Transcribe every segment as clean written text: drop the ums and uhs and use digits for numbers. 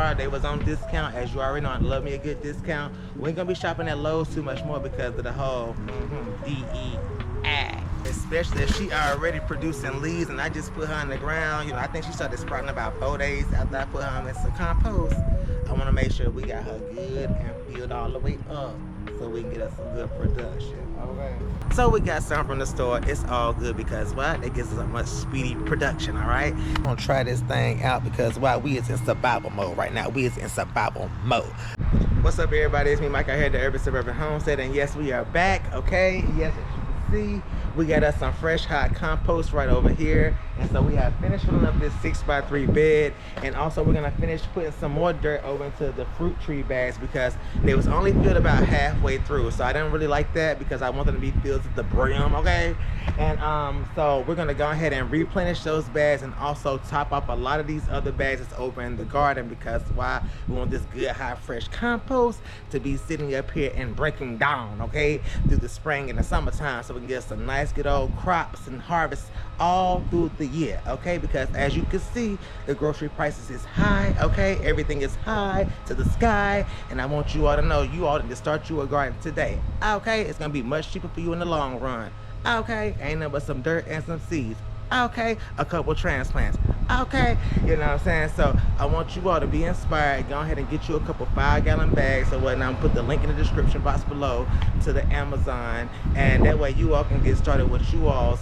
are, they was on discount. As you already know, I love me a good discount. We ain't gonna be shopping at Lowe's too much more because of the whole DEI. Especially if she already producing leaves and I just put her in the ground. You know, I think she started sprouting about 4 days after I put her in some compost. I want to make sure we got her good and filled all the way up so we can get us some good production. Okay. So we got some from the store. It's all good because why? It gives us a much speedy production, all right? I'm gonna try this thing out because why? We is in survival mode right now. We is in survival mode. What's up, everybody? It's me, Mike, out here at the Urban Suburban Homestead, and yes, we are back, okay? Yes, as you can see, we got us some fresh hot compost right over here. And so we have finished filling up this 6x3 bed, and also we're gonna finish putting some more dirt over into the fruit tree bags because they was only filled about halfway through. So I didn't really like that because I want them to be filled to the brim, okay? And so we're gonna go ahead and replenish those bags and also top up a lot of these other bags that's over in the garden because why? We want this good hot fresh compost to be sitting up here and breaking down, okay, through the spring and the summertime, so we can get some nice good old crops and harvests all through the year, okay? Because as you can see, the grocery prices is high, okay? Everything is high to the sky, and I want you all to know you all need to start you a garden today, okay? It's gonna be much cheaper for you in the long run, okay? Ain't nothing but some dirt and some seeds, okay? A couple transplants, okay? You know what I'm saying? So I want you all to be inspired. Go ahead and get you a couple 5-gallon bags or whatnot. I'm put the link in the description box below to the Amazon, and that way you all can get started with you all's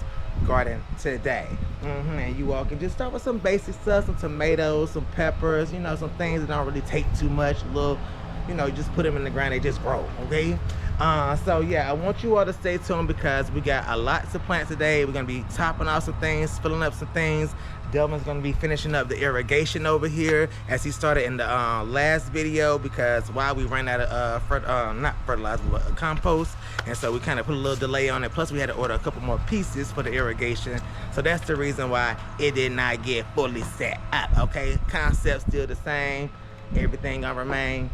garden today. And you all can just start with some basic stuff, some tomatoes, some peppers, you know, some things that don't really take too much. Little, you know, you just put them in the ground, they just grow, okay? So yeah, I want you all to stay tuned because we got a lot to plant today. We're gonna be topping off some things, filling up some things. Delvin's gonna be finishing up the irrigation over here as he started in the last video because while we ran out of not fertilizer but compost, and so we kind of put a little delay on it. Plus we had to order a couple more pieces for the irrigation, so that's the reason why it did not get fully set up, okay? Concept still the same, everything gonna remain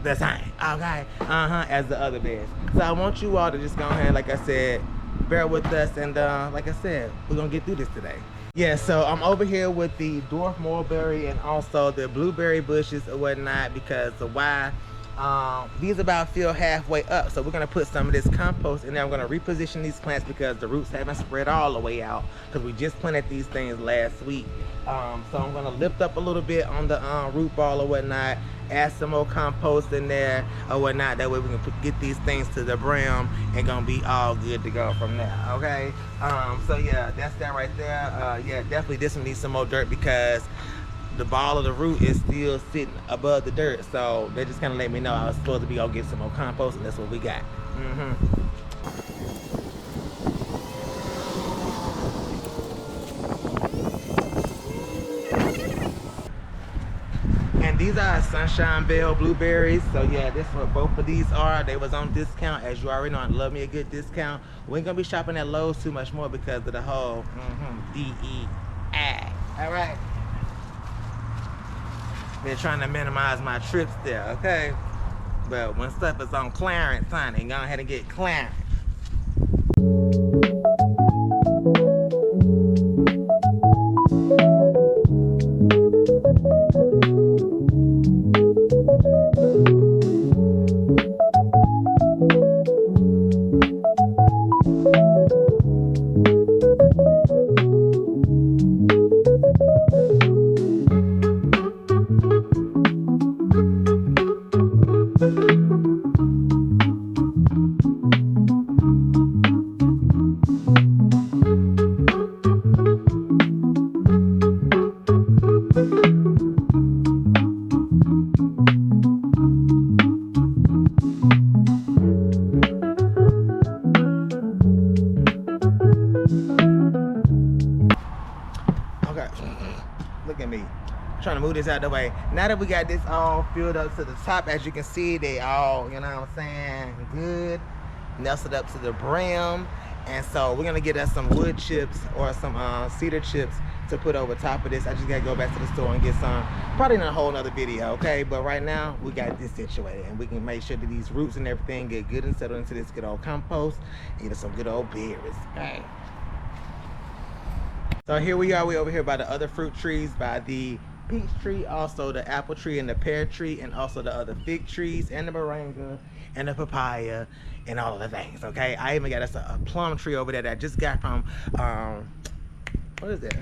the same, okay, as the other beds. So I want you all to just go ahead, like I said, bear with us, and like I said, we're gonna get through this today. Yeah, so I'm over here with the dwarf mulberry and also the blueberry bushes or whatnot because of why these about filled halfway up. So we're gonna put some of this compost in there. I'm gonna reposition these plants because the roots haven't spread all the way out because we just planted these things last week. So I'm gonna lift up a little bit on the root ball or whatnot, add some more compost in there or whatnot. That way we can get these things to the brim and gonna be all good to go from there, okay? So yeah, that's that right there. Yeah, definitely this one needs some more dirt because the ball of the root is still sitting above the dirt. So they just kind of let me know I was supposed to be gonna get some more compost, and that's what we got. And these are Sunshine Bell blueberries. So yeah, this is what both of these are. They was on discount. As you already know, I love me a good discount. We ain't gonna be shopping at Lowe's too much more because of the whole DEI. All right. Been trying to minimize my trips there, okay? But when stuff is on clearance, honey, go ahead and get clearance. Look at me trying to move this out the way. Now that we got this all filled up to the top, as you can see, they all, you know what I'm saying, good, nestled up to the brim. And so we're gonna get us some wood chips or some cedar chips to put over top of this. I just gotta go back to the store and get some, probably in a whole nother video, okay? But right now we got this situated and we can make sure that these roots and everything get good and settled into this good old compost and get some good old berries, okay? So here we are, we over here by the other fruit trees, by the peach tree, also the apple tree and the pear tree, and also the other fig trees and the moringa and the papaya and all of the things. Okay, I even got us a plum tree over there that I just got from what is that?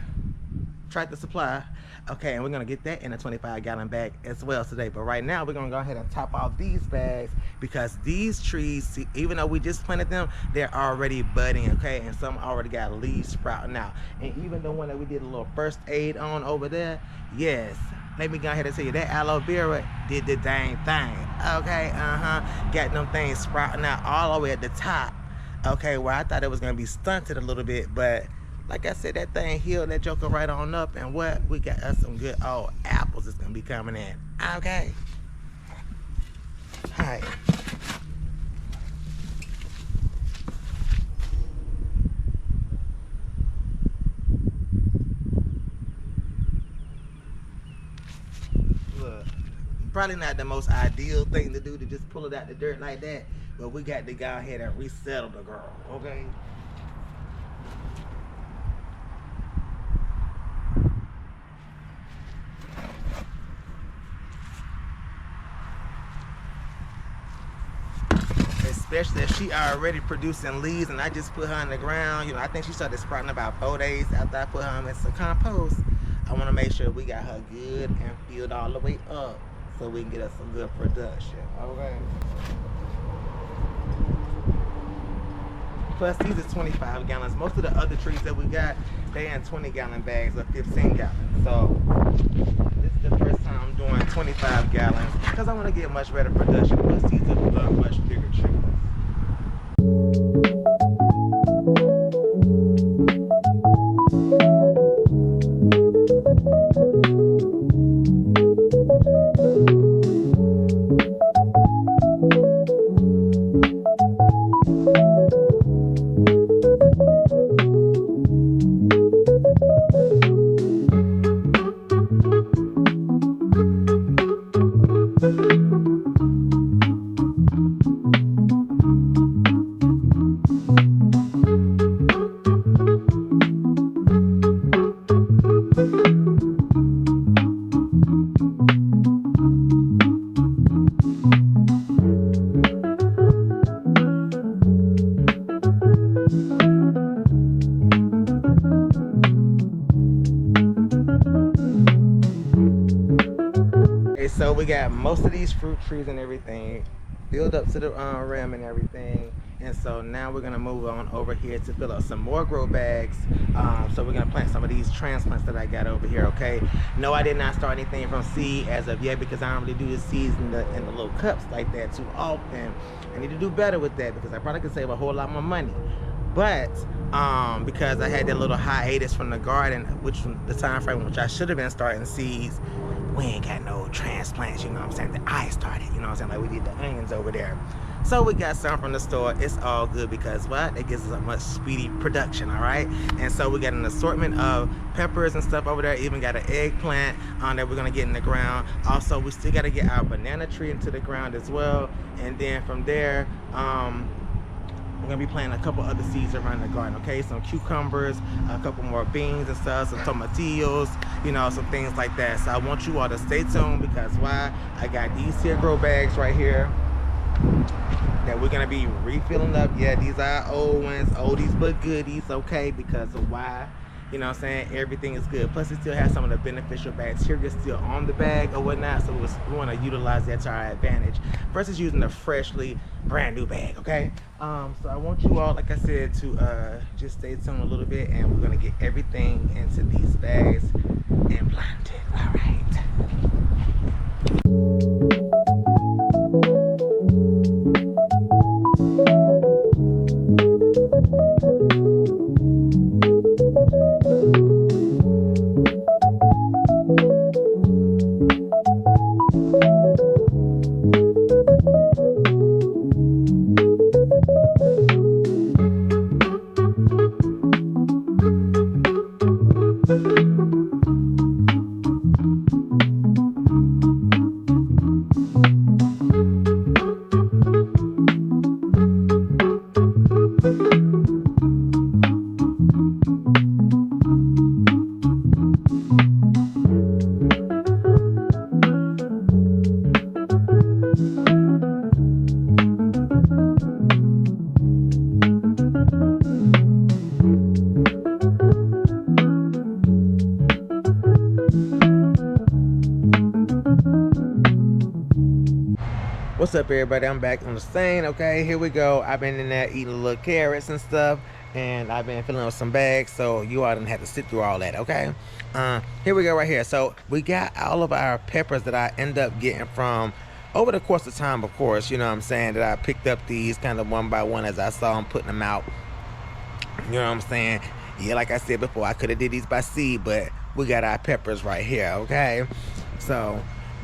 Tractor Supply. Okay, and we're gonna get that in a 25-gallon bag as well today. But right now we're gonna go ahead and top off these bags because these trees, see, even though we just planted them, they're already budding. Okay, and some already got leaves sprouting out. And even the one that we did a little first aid on over there, yes, let me go ahead and tell you that aloe vera did the dang thing. Okay, got them things sprouting out all the way at the top. Okay, where I thought it was gonna be stunted a little bit, but like I said, that thing healed that joker right on up, and what? We got us some good old apples that's gonna be coming in. Okay. Hi. Look, probably not the most ideal thing to do to just pull it out the dirt like that, but we got to go ahead and resettle the girl, okay? Especially if she already producing leaves and I just put her in the ground. You know, I think she started sprouting about 4 days after I put her in some compost. I want to make sure we got her good and filled all the way up so we can get us some good production. Okay. Plus these are 25 gallons. Most of the other trees that we got, they in 20-gallon bags or 15 gallons. So this is the first time I'm doing 25 gallons because I want to get much better production. Plus these are much bigger trees. So we got most of these fruit trees and everything filled up to the rim and everything, and so now we're gonna move on over here to fill up some more grow bags. So we're gonna plant some of these transplants that I got over here. Okay, no, I did not start anything from seed as of yet because I don't really do the seeds in the little cups like that too often. I need to do better with that because I probably could save a whole lot more money. But because I had that little hiatus from the garden, which the time frame which I should have been starting seeds, we ain't got no transplants, you know what I'm saying, that I started, you know what I'm saying, like we did the onions over there. So we got some from the store. It's all good because what? It gives us a much speedy production, all right? And so we got an assortment of peppers and stuff over there, even got an eggplant that we're gonna get in the ground. Also, we still gotta get our banana tree into the ground as well. And then from there, we're gonna be planting a couple other seeds around the garden, okay? Some cucumbers, a couple more beans and stuff, some tomatillos, you know, some things like that. So I want you all to stay tuned because why? I got these here grow bags right here that we're gonna be refilling up. Yeah, these are old ones, oldies but goodies, okay? Because of why? You know what I'm saying? Everything is good. Plus, it still has some of the beneficial bacteria still on the bag or whatnot. So we want to utilize that to our advantage versus using a freshly brand new bag, okay? So I want you all, like I said, to just stay tuned a little bit, and we're going to get everything into these bags and plant it. All right. What's up, everybody? I'm back on the scene. Okay, here we go. I've been in there eating little carrots and stuff, and I've been filling up some bags, so you all didn't have to sit through all that. Okay, here we go right here. So we got all of our peppers that I end up getting from over the course of time, of course, you know what I'm saying, that I picked up these kind of one by one as I saw them putting them out. You know what I'm saying? Yeah, like I said before, I could have did these by seed, but we got our peppers right here. Okay, so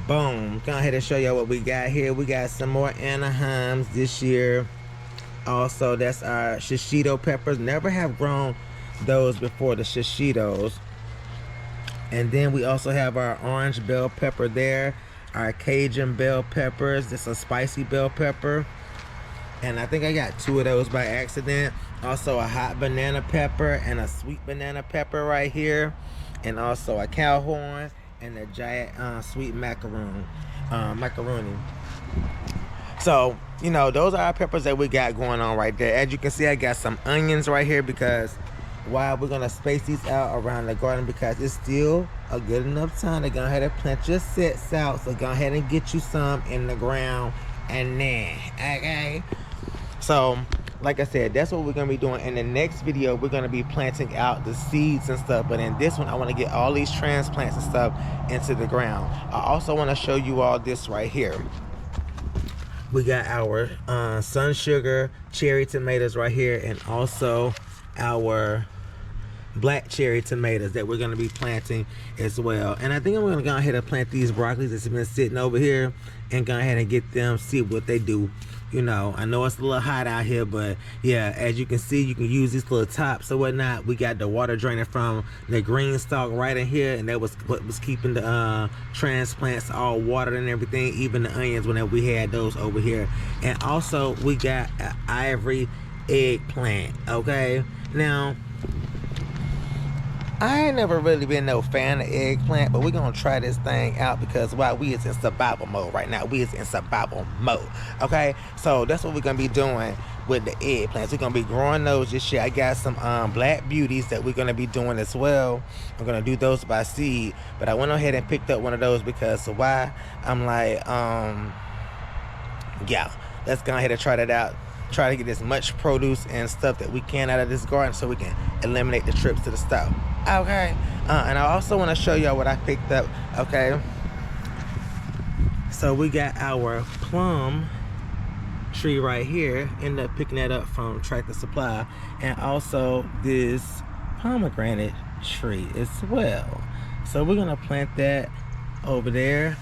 boom, go ahead and show y'all what we got here. We got some more Anaheims this year. Also, that's our shishito peppers. Never have grown those before, the shishitos. And then we also have our orange bell pepper there, our Cajun bell peppers. This is a spicy bell pepper, and I think I got 2 of those by accident. Also a hot banana pepper and a sweet banana pepper right here, and also a cowhorn and a giant sweet macaroon, macaroni. So, you know, those are our peppers that we got going on right there. As you can see, I got some onions right here because while we're gonna space these out around the garden because it's still a good enough time to go ahead and plant your sets out. So go ahead and get you some in the ground and then, okay? So, like I said, that's what we're gonna be doing. In the next video, we're gonna be planting out the seeds and stuff. But in this one, I wanna get all these transplants and stuff into the ground. I also wanna show you all this right here. We got our sun sugar cherry tomatoes right here, and also our black cherry tomatoes that we're going to be planting as well. And I think I'm going to go ahead and plant these broccolis that's been sitting over here and go ahead and get them, see what they do. You know, I know it's a little hot out here, but yeah, as you can see, you can use these little tops or whatnot. We got the water draining from the green stalk right in here, and that was what was keeping the transplants all watered and everything, even the onions whenever we had those over here. And also we got an ivory eggplant. Okay, now I ain't never really been no fan of eggplant, but we're gonna try this thing out because while we is in survival mode right now, we is in survival mode. Okay, so that's what we're gonna be doing with the eggplants. We're gonna be growing those this year. I got some black beauties that we're gonna be doing as well. I'm gonna do those by seed, but I went ahead and picked up one of those because why? I'm like, yeah, let's go ahead and try that out. Try to get as much produce and stuff that we can out of this garden so we can eliminate the trips to the store. Okay, and I also want to show y'all what I picked up. Okay, so we got our plum tree right here. Ended up picking that up from Tractor Supply, and also this pomegranate tree as well. So we're gonna plant that over there,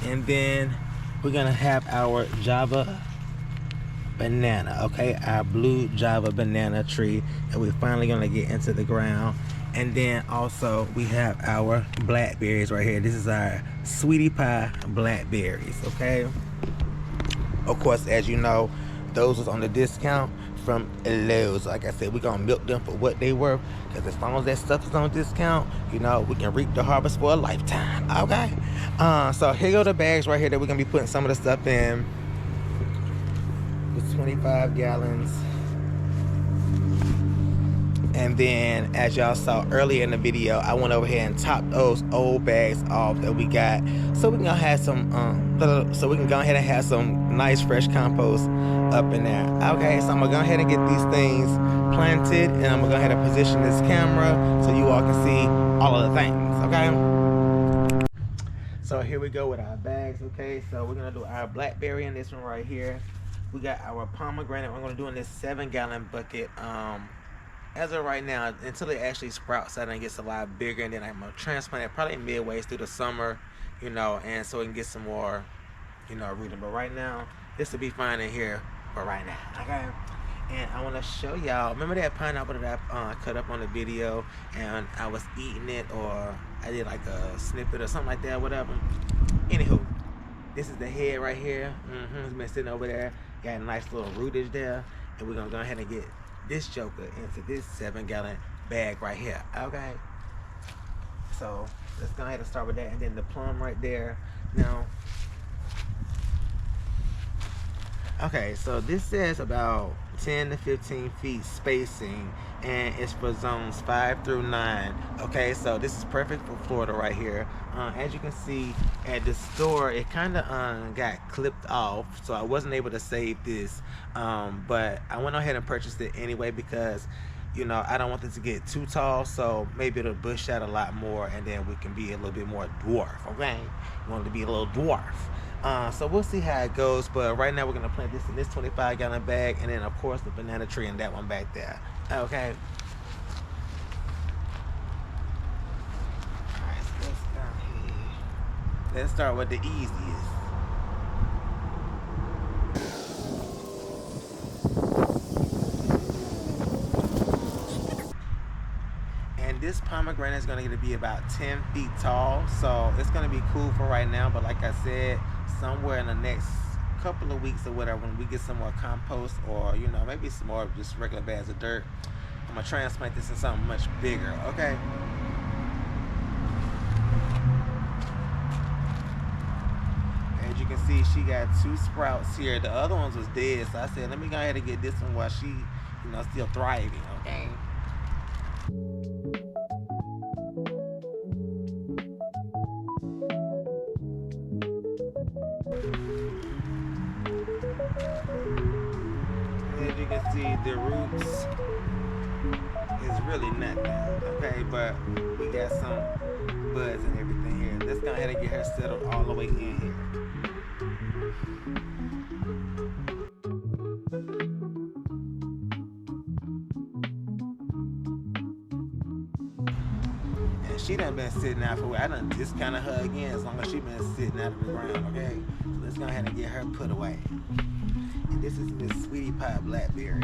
and then we're gonna have our Java banana, okay, our blue Java banana tree that we're finally gonna get into the ground. And then also we have our blackberries right here. This is our sweetie pie blackberries. Okay, of course, as you know, those was on the discount from Lowe's. Like I said, we're gonna milk them for what they worth, because as long as that stuff is on discount, you know, we can reap the harvest for a lifetime. Okay, so here go the bags right here that we're gonna be putting some of the stuff in. 25 gallons. And then, as y'all saw earlier in the video, I went over here and topped those old bags off that we got, so we can go have some so we can go ahead and have some nice fresh compost up in there. Okay, so I'm gonna go ahead and get these things planted, and I'm gonna go ahead and position this camera so you all can see all of the things. Okay, so here we go with our bags. Okay, so we're gonna do our blackberry in this one right here. We got our pomegranate. We're gonna do in this 7-gallon bucket. As of right now, until it actually sprouts out and gets a lot bigger, and then I'm gonna transplant it probably midway through the summer, you know, and so we can get some more, you know, rooting. But right now, this will be fine in here for right now. Okay. And I want to show y'all. Remember that pineapple that I cut up on the video, and I was eating it, or I did like a snippet or something like that, whatever. Anywho, this is the head right here. It's been sitting over there. Got a nice little rootage there, and we're gonna go ahead and get this joker into this 7-gallon bag right here. Okay, so let's go ahead and start with that, and then the plum right there. Now, okay, so this says about 10 to 15 feet spacing, and it's for zones 5 through 9. Okay, so this is perfect for Florida right here. As you can see at the store, it kind of got clipped off, so I wasn't able to save this, but I went ahead and purchased it anyway because I don't want this to get too tall, so maybe it'll bush out a lot more, and then we can be a little bit more dwarf. Okay, we want it to be a little dwarf. So we'll see how it goes, but right now we're gonna plant this in this 25-gallon bag, and then of course the banana tree in that one back there. Okay. Alright, so let's go ahead. Let's start with the easiest. And this pomegranate is going to be about 10 feet tall, so it's going to be cool for right now, but like I said, somewhere in the next couple of weeks or whatever, when we get some more compost, or maybe some more just regular bags of dirt, I'm going to transplant this in something much bigger. Okay. As you can see, she got 2 sprouts here. The other ones was dead, so I said let me go ahead and get this one while she still thriving. Okay. As you can see, the roots is really nothing, okay, but we got some buds and everything here. Let's go ahead and get her settled all the way in here. And she done been sitting out for a while. I done discounted her again as long as she been sitting out of the ground, okay? So let's go ahead and get her put away. And this is Miss Sweetie Pie Blackberry.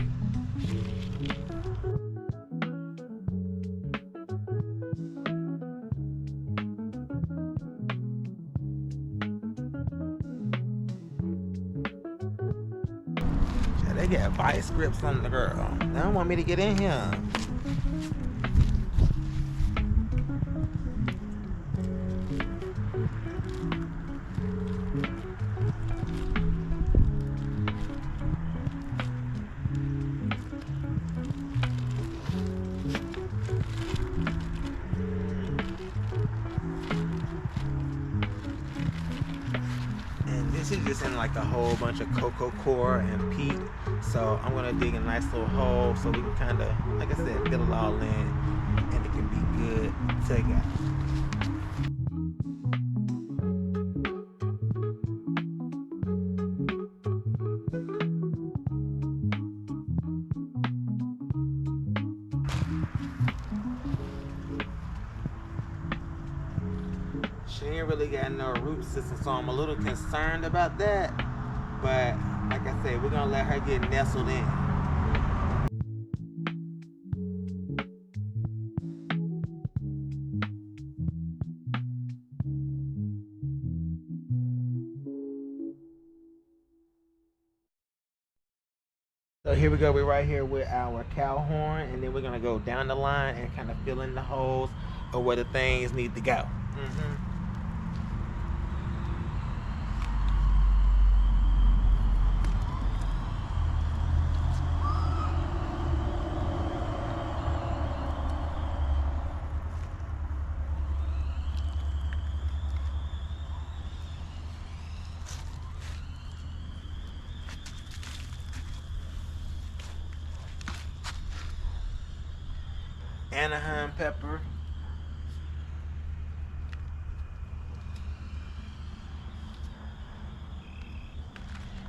They got vice grips on the girl. They don't want me to get in here. This is just in like a whole bunch of cocoa core and peat, so I'm gonna dig a nice little hole so we can kind of, like I said, fill it all in, and it can be good to go. She ain't really got no root system, so I'm a little concerned about that. But like I said, we're gonna let her get nestled in. So here we go, we're right here with our cow horn, and then we're gonna go down the line and kind of fill in the holes or where the things need to go. Anaheim pepper.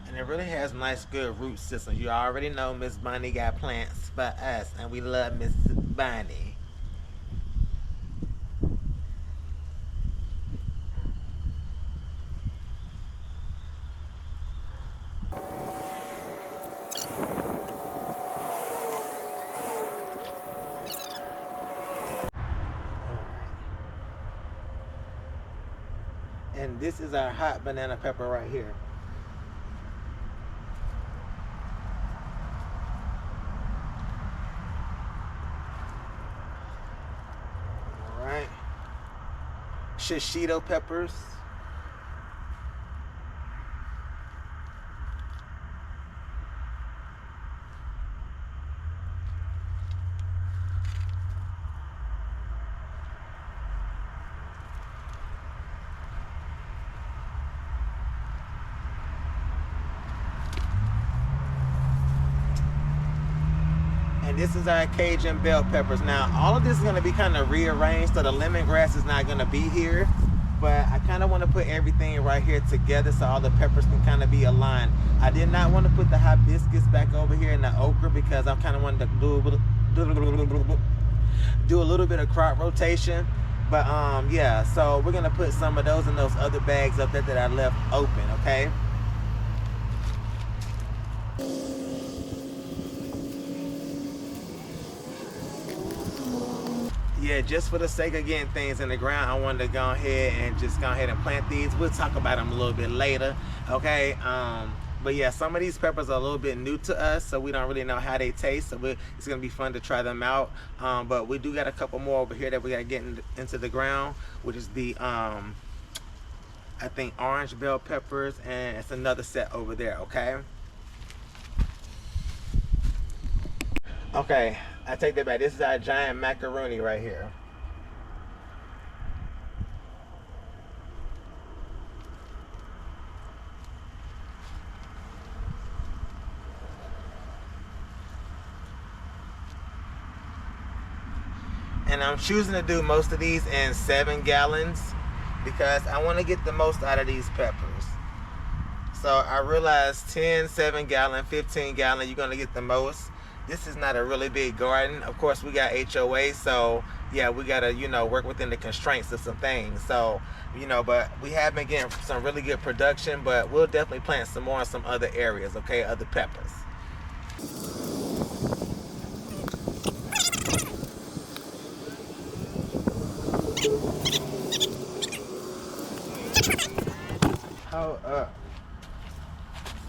And it really has nice, good root system. You already know Miss Bonnie got plants for us, and we love Miss Bonnie. And this is our hot banana pepper right here. All right. Shishito peppers. And this is our Cajun bell peppers. Now, all of this is gonna be kind of rearranged, so the lemongrass is not gonna be here. But I kind of want to put everything right here together so all the peppers can kind of be aligned. I did not want to put the hibiscus back over here in the okra because I kind of wanted to do a little bit of crop rotation. But yeah, so we're gonna put some of those in those other bags up there that I left open, okay? Yeah, just for the sake of getting things in the ground, I wanted to go ahead and just go ahead and plant these. We'll talk about them a little bit later, okay? But yeah, some of these peppers are a little bit new to us, so we don't really know how they taste. So it's gonna be fun to try them out. But we do got a couple more over here that we gotta get into the ground, which is the I think orange bell peppers, and it's another set over there, okay? Okay, I take that back. This is our giant macaroni right here. And I'm choosing to do most of these in 7 gallons because I want to get the most out of these peppers. So I realized 10, 7 gallon, 15 gallon, you're going to get the most. This is not a really big garden. Of course, we got HOA, so yeah, we gotta, you know, work within the constraints of some things. So, you know, but we have been getting some really good production, but we'll definitely plant some more in some other areas, okay, other peppers. Hold up.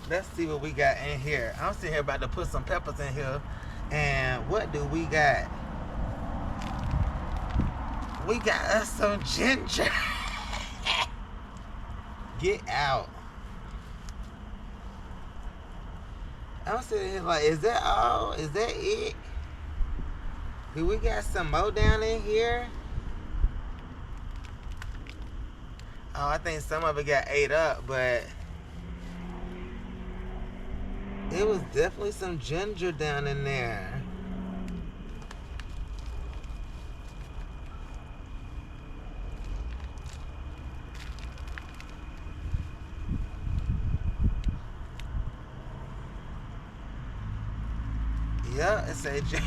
Let's see what we got in here. I'm sitting here about to put some peppers in here. And what do we got? We got us some ginger. Get out. I'm sitting here like, is that all? Is that it? Do we got some more down in here? Oh, I think some of it got ate up, but it was definitely some ginger down in there. Yeah, it's a ginger.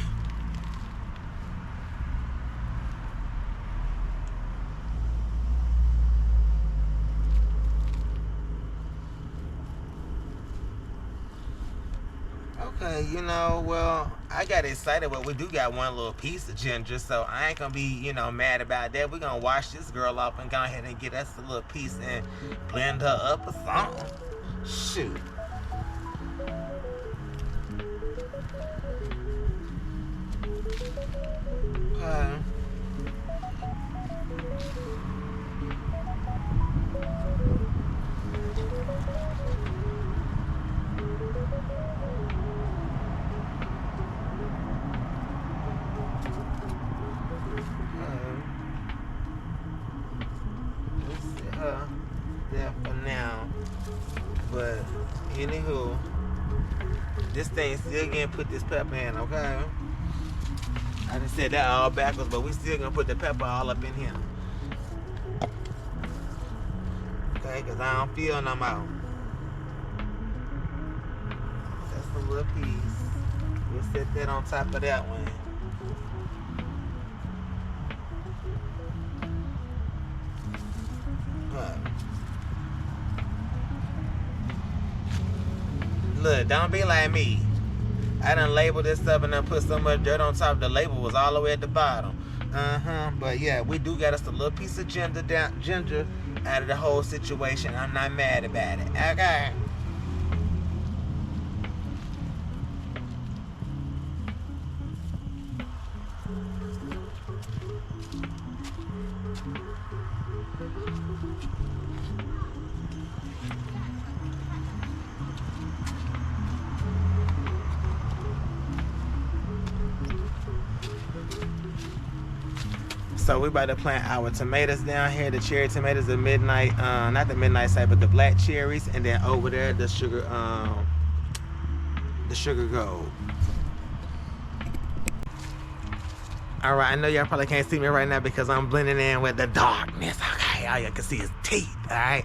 Okay, you know, well, I got excited, but we do got one little piece of ginger, so I ain't gonna be, you know, mad about that. We're gonna wash this girl off and go ahead and get us a little piece and blend her up or something. Shoot. Okay. There for now, but anywho, this thing still gonna put this pepper in, okay? I just said that all backwards, but we still gonna put the pepper all up in here, okay? Cause I don't feel no more. That's a little piece. We'll set that on top of that one. Look, don't be like me. I done labeled this stuff and done put so much dirt on top. The label was all the way at the bottom. But yeah, we do got us a little piece of ginger out of the whole situation. I'm not mad about it. Okay. So we about to plant our tomatoes down here, the cherry tomatoes, the midnight, not the midnight side, but the black cherries, and then over there the sugar gold. All right, I know y'all probably can't see me right now because I'm blending in with the darkness. Okay, all y'all can see his teeth. All right,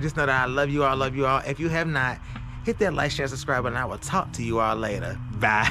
just know that I love you all. If you have not, hit that like, share, subscribe, and I will talk to you all later. Bye.